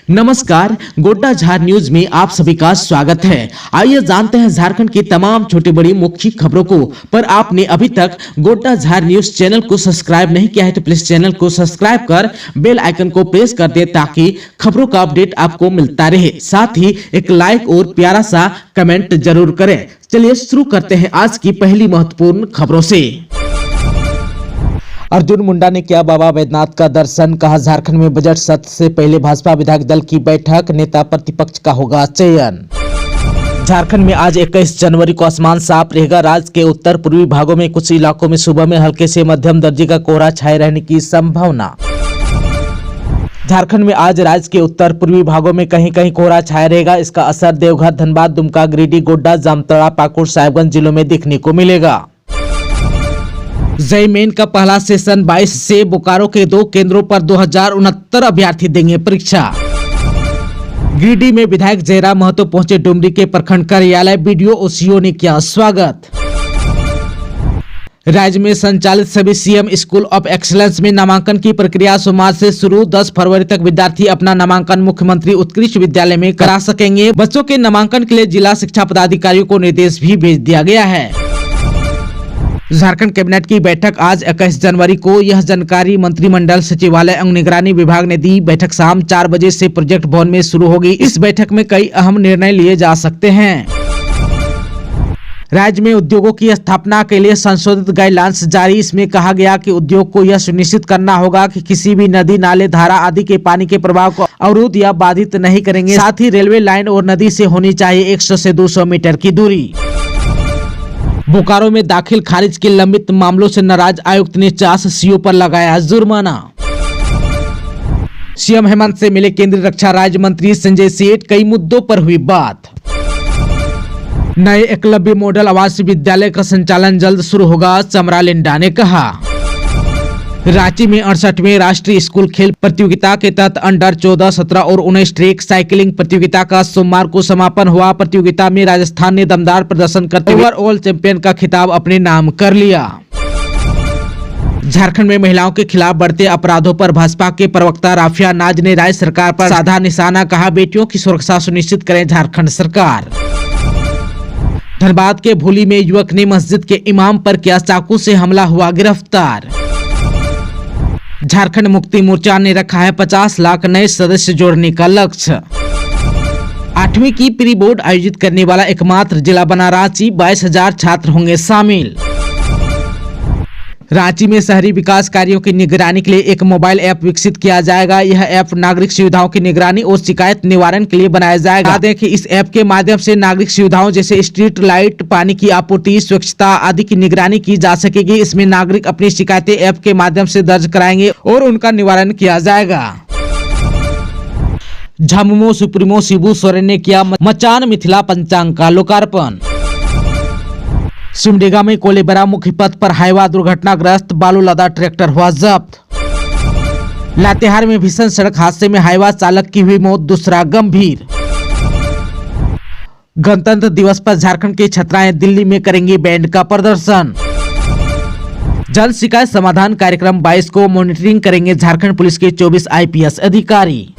नमस्कार, गोड्डा झार न्यूज में आप सभी का स्वागत है। आइए जानते हैं झारखंड की तमाम छोटी बड़ी मुख्य खबरों को। पर आपने अभी तक गोड्डा झार न्यूज चैनल को सब्सक्राइब नहीं किया है तो प्लीज चैनल को सब्सक्राइब कर बेल आइकन को प्रेस कर दे ताकि खबरों का अपडेट आपको मिलता रहे। साथ ही एक लाइक और प्यारा सा कमेंट जरूर करें। चलिए शुरू करते हैं आज की पहली महत्वपूर्ण खबरों से। अर्जुन मुंडा ने किया बाबा वैद्यनाथ का दर्शन, कहा झारखंड में बजट सत्र से पहले भाजपा विधायक दल की बैठक, नेता प्रतिपक्ष का होगा चयन। झारखंड में आज 21 जनवरी को आसमान साफ रहेगा। राज्य के उत्तर पूर्वी भागों में कुछ इलाकों में सुबह में हल्के से मध्यम दर्जे का कोहरा छाए रहने की संभावना। झारखंड में आज राज्य के उत्तर पूर्वी भागों में कहीं कहीं कोहरा छाया रहेगा। इसका असर देवघर, धनबाद, दुमका, गिरिडीह, गोड्डा, जामताड़ा, पाकुड़, साहिबगंज जिलों में देखने को मिलेगा। जेईई मेन का पहला सेशन 22 से बोकारो के 2 केंद्रों पर 2069 अभ्यर्थी देंगे परीक्षा। गिरिडीह में विधायक जयराम महतो पहुंचे डुमरी के प्रखंड कार्यालय, बीडीओ ओसीओ ने किया स्वागत। राज्य में संचालित सभी सीएम स्कूल ऑफ एक्सीलेंस में नामांकन की प्रक्रिया सोमवार से शुरू। 10 फरवरी तक विद्यार्थी अपना नामांकन मुख्यमंत्री उत्कृष्ट विद्यालय में करा सकेंगे। बच्चों के नामांकन के लिए जिला शिक्षा पदाधिकारियों को निर्देश भी भेज दिया गया है। झारखंड कैबिनेट की बैठक आज 21 जनवरी को, यह जानकारी मंत्रिमंडल सचिवालय एवं निगरानी विभाग ने दी। बैठक शाम 4 बजे से प्रोजेक्ट भवन में शुरू होगी। इस बैठक में कई अहम निर्णय लिए जा सकते हैं। राज्य में उद्योगों की स्थापना के लिए संशोधित गाइडलाइंस जारी। इसमें कहा गया कि उद्योग को यह सुनिश्चित करना होगा कि किसी भी नदी, नाले, धारा आदि के पानी के प्रवाह को अवरुद्ध या बाधित नहीं करेंगे। साथ ही रेलवे लाइन और नदी से होनी चाहिए 100 से 200 मीटर की दूरी। बोकारो में दाखिल खारिज के लंबित मामलों से नाराज आयुक्त ने 50 सीओ पर लगाया जुर्माना। सीएम हेमंत से मिले केंद्रीय रक्षा राज्य मंत्री संजय सेठ, कई मुद्दों पर हुई बात। नए एकलव्य मॉडल आवासीय विद्यालय का संचालन जल्द शुरू होगा, चमरा लिंडा ने कहा। रांची में 68वें राष्ट्रीय स्कूल खेल प्रतियोगिता के तहत अंडर 14, 17 और 19 ट्रैक साइकिलिंग प्रतियोगिता का सोमवार को समापन हुआ। प्रतियोगिता में राजस्थान ने दमदार प्रदर्शन करते हुए ओवरऑल चैंपियन का खिताब अपने नाम कर लिया। झारखंड में महिलाओं के खिलाफ बढ़ते अपराधों पर भाजपा के प्रवक्ता राफिया नाज ने राज्य सरकार पर साधा निशाना, कहा बेटियों की सुरक्षा सुनिश्चित करें झारखंड सरकार। धनबाद के भूली में युवक ने मस्जिद के इमाम पर किया चाकू से हमला, हुआ गिरफ्तार। झारखंड मुक्ति मोर्चा ने रखा है 50 लाख नए सदस्य जोड़ने का लक्ष्य। 8वीं की प्री बोर्ड आयोजित करने वाला एकमात्र जिला बना रांची, 22,000 छात्र होंगे शामिल। रांची में शहरी विकास कार्यों की निगरानी के लिए एक मोबाइल ऐप विकसित किया जाएगा। यह ऐप नागरिक सुविधाओं की निगरानी और शिकायत निवारण के लिए बनाया जाएगा। बता दें कि इस ऐप के माध्यम से नागरिक सुविधाओं जैसे स्ट्रीट लाइट, पानी की आपूर्ति, स्वच्छता आदि की निगरानी की जा सकेगी। इसमें नागरिक अपनी शिकायतें ऐप के माध्यम से दर्ज कराएंगे और उनका निवारण किया जाएगा। झामुमो सुप्रीमो शिबू सोरेन ने किया मचान मिथिला पंचांग का लोकार्पण। सिमडेगा में कोलेबरा मुख्य पथ पर हाईवा दुर्घटनाग्रस्त बालू लदा ट्रैक्टर हुआ जब्त। लातेहार में भीषण सड़क हादसे में हाईवा चालक की हुई मौत, दूसरा गंभीर। गणतंत्र दिवस पर झारखंड की छात्राएं दिल्ली में करेंगी बैंड का प्रदर्शन। जल शिकायत समाधान कार्यक्रम 22 को मॉनिटरिंग करेंगे झारखंड पुलिस के 24 आईपीएस अधिकारी।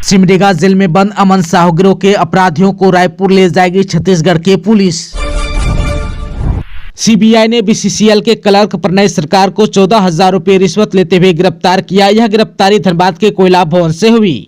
सिमडेगा जेल में बंद अमन साहू गिरोह के अपराधियों को रायपुर ले जाएगी छत्तीसगढ़ की पुलिस। सीबीआई ने बीसीसीएल के क्लर्क प्रणय सरकार को 14,000 रुपए रिश्वत लेते हुए गिरफ्तार किया। यह गिरफ्तारी धनबाद के कोयला भवन से हुई।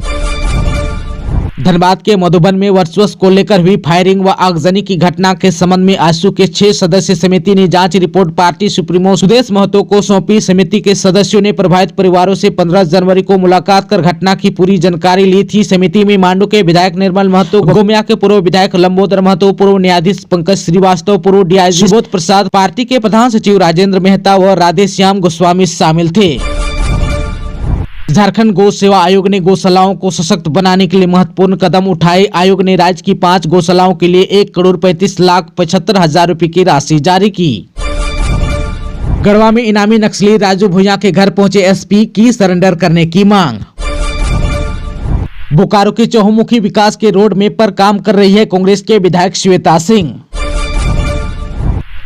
धनबाद के मधुबन में वर्चुअस को लेकर हुई फायरिंग व आगजनी की घटना के संबंध में आजसू के 6 सदस्य समिति ने जांच report party supremo Sudesh Mahto को सौंपी। समिति के सदस्यों ने प्रभावित परिवारों से 15 जनवरी को मुलाकात कर घटना की पूरी जानकारी ली थी। समिति में मांडू के विधायक निर्मल महतो, गोमिया के पूर्व विधायक लंबोदर महतो, पूर्व न्यायाधीश पंकज श्रीवास्तव, पूर्व डीआईजी सुबोध प्रसाद, पार्टी के प्रधान सचिव राजेंद्र मेहता व राधे श्याम गोस्वामी शामिल थे। झारखंड गौ सेवा आयोग ने गौशालाओं को सशक्त बनाने के लिए महत्वपूर्ण कदम उठाए। आयोग ने राज्य की 5 गौशालाओं के लिए 1,35,75,000 रुपए की राशि जारी की। गढ़वा में इनामी नक्सली राजू भुइयां के घर पहुंचे एसपी की सरेंडर करने की मांग। बोकारो के चहुमुखी विकास के रोड मैप पर काम कर रही है कांग्रेस के विधायक श्वेता सिंह।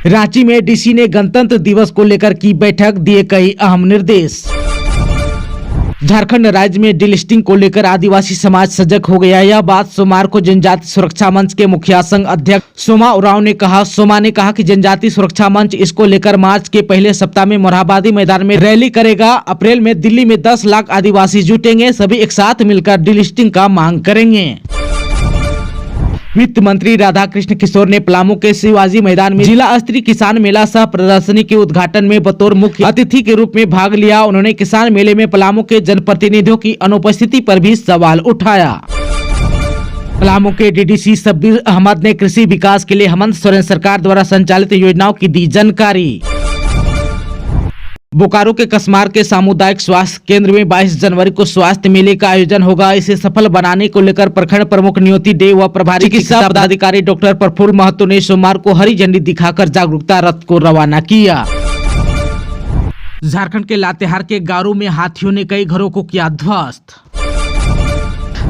रांची में डीसी ने गणतंत्र दिवस को लेकर की बैठक, दिए कई अहम निर्देश। झारखंड राज्य में डीलिस्टिंग को लेकर आदिवासी समाज सजग हो गया। यह बात सोमवार को जनजाति सुरक्षा मंच के मुखिया संघ अध्यक्ष सोमा उरांव ने कहा। सोमा ने कहा कि जनजाति सुरक्षा मंच इसको लेकर मार्च के पहले सप्ताह में मोरहाबादी मैदान में रैली करेगा। अप्रैल में दिल्ली में 10 लाख आदिवासी जुटेंगे, सभी एक साथ मिलकर डीलिस्टिंग का मांग करेंगे। वित्त मंत्री राधाकृष्ण किशोर ने पलामू के शिवाजी मैदान में जिला स्तरीय किसान मेला सह प्रदर्शनी के उद्घाटन में बतौर मुख्य अतिथि के रूप में भाग लिया। उन्होंने किसान मेले में पलामू के जनप्रतिनिधियों की अनुपस्थिति पर भी सवाल उठाया। पलामू के डीडीसी शब्बीर अहमद ने कृषि विकास के लिए हेमंत सोरेन सरकार द्वारा संचालित योजनाओं की दी जानकारी। बोकारो के कसमार के सामुदायिक स्वास्थ्य केंद्र में 22 जनवरी को स्वास्थ्य मेले का आयोजन होगा। इसे सफल बनाने को लेकर प्रखंड प्रमुख नियोति डे व प्रभारी चिकित्सा पदाधिकारी डॉक्टर प्रफुल्ल महतो ने सोमवार को हरी झंडी दिखाकर जागरूकता रथ को रवाना किया। झारखंड के लातेहार के गारू में हाथियों ने कई घरों को किया ध्वस्त।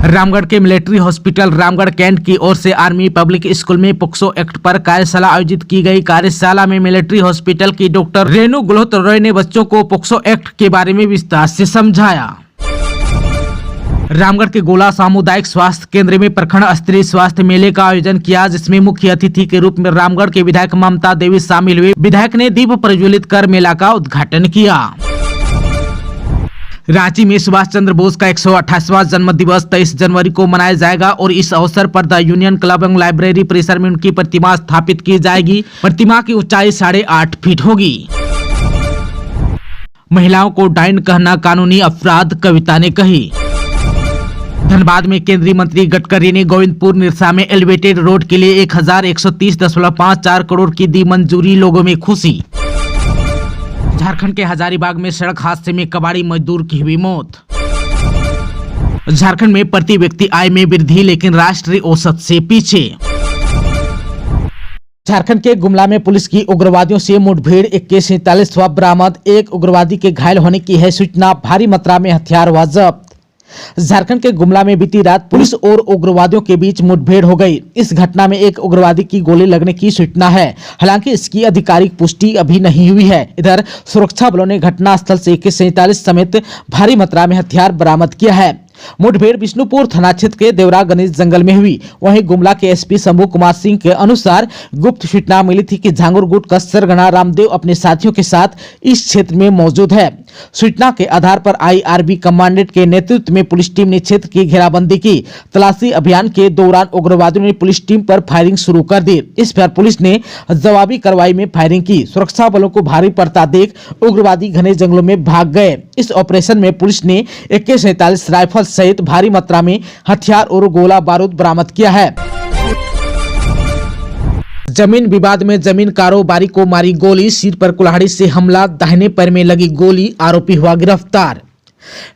रामगढ़ के मिलिट्री हॉस्पिटल रामगढ़ कैंट की ओर से आर्मी पब्लिक स्कूल में पोक्सो एक्ट पर कार्यशाला आयोजित की गई। कार्यशाला में मिलिट्री हॉस्पिटल की डॉक्टर रेणु गुलोत रॉय ने बच्चों को पोक्सो एक्ट के बारे में विस्तार से समझाया। रामगढ़ के गोला सामुदायिक स्वास्थ्य केंद्र में प्रखंड स्तरीय स्वास्थ्य मेले का आयोजन किया, जिसमें मुख्य अतिथि के रूप में रामगढ़ के विधायक ममता देवी शामिल हुए। विधायक ने दीप प्रज्वलित कर मेला का उद्घाटन किया। रांची में सुभाष चंद्र बोस का 128वां जन्म दिवस 23 जनवरी को मनाया जाएगा और इस अवसर पर द यूनियन क्लब एवं लाइब्रेरी परिसर में उनकी प्रतिमा स्थापित की जाएगी। प्रतिमा की ऊंचाई 8.5 फीट होगी। महिलाओं को डाइन कहना कानूनी अपराध, कविता ने कही। धनबाद में केंद्रीय मंत्री गडकरी ने गोविंदपुर निरसा में एलिवेटेड रोड के लिए 1130.54 करोड़ की दी मंजूरी, लोगों में खुशी। झारखंड के हजारीबाग में सड़क हादसे में कबाड़ी मजदूर की हुई मौत। झारखंड में प्रति व्यक्ति आय में वृद्धि लेकिन राष्ट्रीय औसत से पीछे। झारखंड के गुमला में पुलिस की उग्रवादियों से मुठभेड़, AK-47 बरामद। एक उग्रवादी के घायल होने की है सूचना। भारी मात्रा में हथियार हुआ जब्त। झारखंड के गुमला में बीती रात पुलिस और उग्रवादियों के बीच मुठभेड़ हो गई। इस घटना में एक उग्रवादी की गोली लगने की सूचना है, हालांकि इसकी आधिकारिक पुष्टि अभी नहीं हुई है। इधर सुरक्षा बलों ने घटनास्थल से AK-47 समेत भारी मात्रा में हथियार बरामद किया है। मुठभेड़ बिष्णुपुर थाना क्षेत्र के देवरा गणेश जंगल में हुई। वहीं गुमला के SP शंभू कुमार सिंह के अनुसार गुप्त सूचना मिली थी कि झांगुर गुट का सरगना रामदेव अपने साथियों के साथ इस क्षेत्र में मौजूद है। सूचना के आधार पर IRB कमांडेंट के नेतृत्व में पुलिस टीम ने क्षेत्र की घेराबंदी की। तलाशी अभियान के दौरान उग्रवादियों ने पुलिस टीम पर फायरिंग शुरू कर दी। इस पर पुलिस ने जवाबी कार्रवाई में फायरिंग की। सुरक्षा बलों को भारी पड़ता देख उग्रवादी घने जंगलों में भाग गए। इस ऑपरेशन में पुलिस ने AK-47 राइफल सहित भारी मात्रा में हथियार और गोला बारूद बरामद किया है। जमीन विवाद में जमीन कारोबारी को मारी गोली, सिर पर कुल्हाड़ी से हमला, दाहिने पैर में लगी गोली, आरोपी हुआ गिरफ्तार।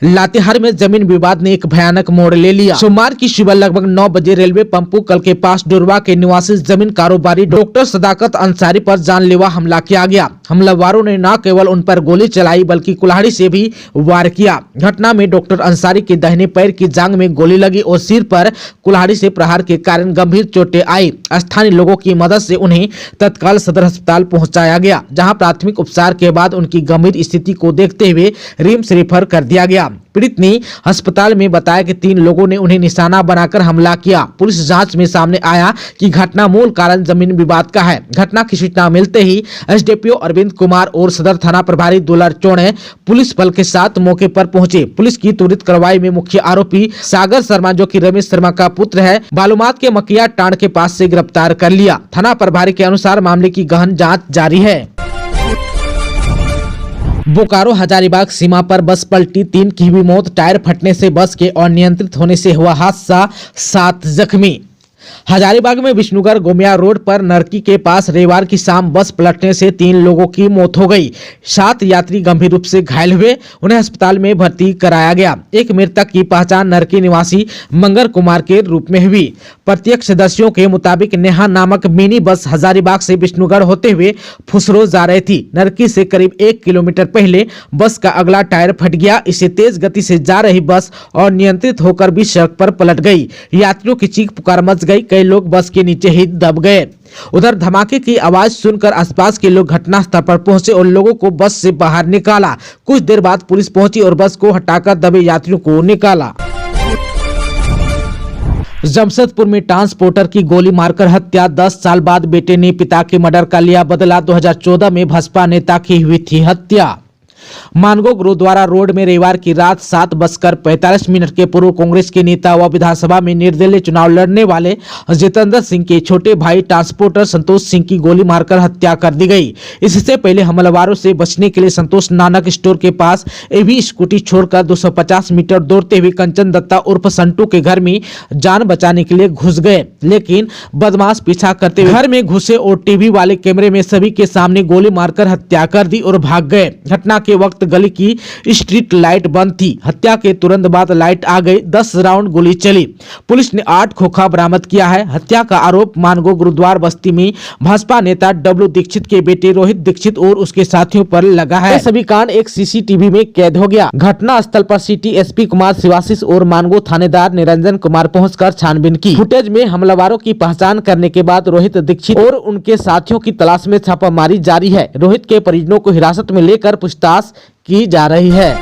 लातेहार में जमीन विवाद ने एक भयानक मोड़ ले लिया। सोमवार की सुबह लगभग 9 बजे रेलवे पंपू कल के पास डोरवा के निवासी जमीन कारोबारी डॉक्टर सदाकत अंसारी पर जानलेवा हमला किया गया। हमलावरों ने न केवल उन पर गोली चलाई बल्कि कुल्हाड़ी से भी वार किया। घटना में डॉक्टर अंसारी के दाहिने पैर की जांघ में गोली लगी और सिर पर कुल्हाड़ी से प्रहार के कारण गंभीर चोटें आई। स्थानीय लोगों की मदद से उन्हें तत्काल सदर अस्पताल पहुंचाया गया, जहां प्राथमिक उपचार के बाद उनकी गंभीर स्थिति को देखते हुए रिम्स रेफर कर दिया गया। पीड़ित ने अस्पताल में बताया कि 3 लोगों ने उन्हें निशाना बनाकर हमला किया। पुलिस जांच में सामने आया कि घटना मूल कारण जमीन विवाद का है। घटना की सूचना मिलते ही SDPO अरविंद कुमार और सदर थाना प्रभारी दुलार चौड़े पुलिस बल के साथ मौके पर पहुंचे। पुलिस की त्वरित कार्रवाई में मुख्य आरोपी सागर शर्मा, जो कि रमेश शर्मा का पुत्र है, बालूमाथ के मकिया टांड के पास से गिरफ्तार कर लिया। थाना प्रभारी के अनुसार मामले की गहन जाँच जारी है। बोकारो हजारीबाग सीमा पर बस पलटी, 3 की हुई मौत। टायर फटने से बस के अनियंत्रित होने से हुआ हादसा, 7 जख्मी। हजारीबाग में विष्णुगढ़ गोमिया रोड पर नरकी के पास रविवार की शाम बस पलटने से 3 लोगों की मौत हो गई। 7 यात्री गंभीर रूप से घायल हुए, उन्हें अस्पताल में भर्ती कराया गया। एक मृतक की पहचान नरकी निवासी मंगर कुमार के रूप में हुई। प्रत्यक्षदर्शियों के मुताबिक नेहा नामक मिनी बस हजारीबाग से विष्णुगढ़ होते हुए फुसरो जा रही थी। नरकी से करीब 1 किलोमीटर पहले बस का अगला टायर फट गया। इससे तेज गति से जा रही बस अनियंत्रित होकर भी सड़क पर पलट गई। यात्रियों की चीख पुकार मच गई। गई, कई लोग बस के नीचे ही दब गए। उधर धमाके की आवाज सुनकर आसपास के लोग घटनास्थल पर पहुंचे और लोगों को बस से बाहर निकाला। कुछ देर बाद पुलिस पहुंची और बस को हटाकर दबे यात्रियों को निकाला। जमशेदपुर में ट्रांसपोर्टर की गोली मारकर हत्या, 10 साल बाद बेटे ने पिता के मर्डर का लिया बदला। 2014 में भाजपा नेता की हुई थी हत्या। मानगो गुरुद्वारा रोड में रविवार की रात 7:45 के पूर्व कांग्रेस के नेता व विधानसभा में निर्दलीय चुनाव लड़ने वाले जितेंद्र सिंह के छोटे भाई ट्रांसपोर्टर संतोष सिंह की गोली मारकर हत्या कर दी गई। इससे पहले हमलावरों से बचने के लिए संतोष नानक स्टोर के पास एवी स्कूटी छोड़कर 250 मीटर दौड़ते हुए कंचन दत्ता उर्फ संटू के घर में जान बचाने के लिए घुस गए, लेकिन बदमाश पीछा करते हुए घर में घुसे और टीवी वाले कैमरे में सभी के सामने गोली मारकर हत्या कर दी और भाग गए। घटना के वक्त गली की स्ट्रीट लाइट बंद थी। हत्या के तुरंत बाद लाइट आ गई। 10 राउंड गोली चली। पुलिस ने 8 खोखा बरामद किया है। हत्या का आरोप मानगो गुरुद्वार बस्ती में भाजपा नेता डब्लू दीक्षित के बेटे रोहित दीक्षित और उसके साथियों पर लगा है। सभी कांड एक सीसीटीवी में कैद हो गया। घटना स्थल पर सिटी एसपी कुमार शिवाशीष और मानगो थानेदार निरंजन कुमार पहुंचकर छानबीन की। फुटेज में हमलावरों की पहचान करने के बाद रोहित दीक्षित और उनके साथियों की तलाश में छापामारी जारी है। रोहित के परिजनों को हिरासत में लेकर पूछताछ की जा रही है।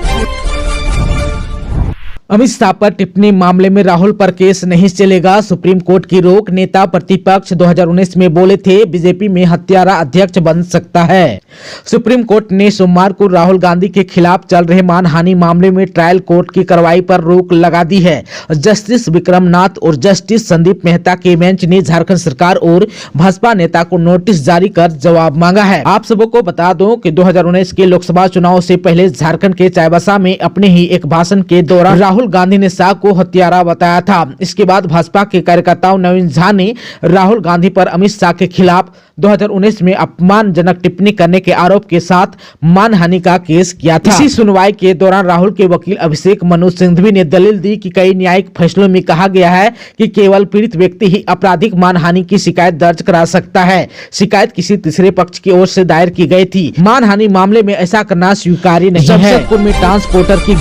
अमित शाह पर टिप्पणी मामले में राहुल पर केस नहीं चलेगा, सुप्रीम कोर्ट की रोक। नेता प्रतिपक्ष 2019 में बोले थे बीजेपी में हत्यारा अध्यक्ष बन सकता है। सुप्रीम कोर्ट ने सोमवार को राहुल गांधी के खिलाफ चल रहे मानहानि मामले में ट्रायल कोर्ट की कार्रवाई पर रोक लगा दी है। जस्टिस विक्रम नाथ और जस्टिस संदीप मेहता के बेंच ने झारखंड सरकार और भाजपा नेता को नोटिस जारी कर जवाब मांगा है। आप सबों को बता दूं कि 2019 के लोकसभा चुनाव से पहले झारखंड के चाईबासा में अपने ही एक भाषण के दौरान राहुल गांधी ने शाह को हत्यारा बताया था। इसके बाद भाजपा के कार्यकर्ताओं नवीन झा ने राहुल गांधी पर अमित शाह के खिलाफ 2019 में अपमानजनक टिप्पणी करने के आरोप के साथ मानहानि का केस किया था। इसी सुनवाई के दौरान राहुल के वकील अभिषेक मनु सिंघवी ने दलील दी कि कई न्यायिक फैसलों में कहा गया है कि केवल पीड़ित व्यक्ति ही आपराधिक मानहानि की शिकायत दर्ज करा सकता है। शिकायत किसी तीसरे पक्ष की ओर से दायर की गई थी। मानहानि मामले में ऐसा करना स्वीकार्य नहीं है। जमशेदपुर में ट्रांसपोर्टर की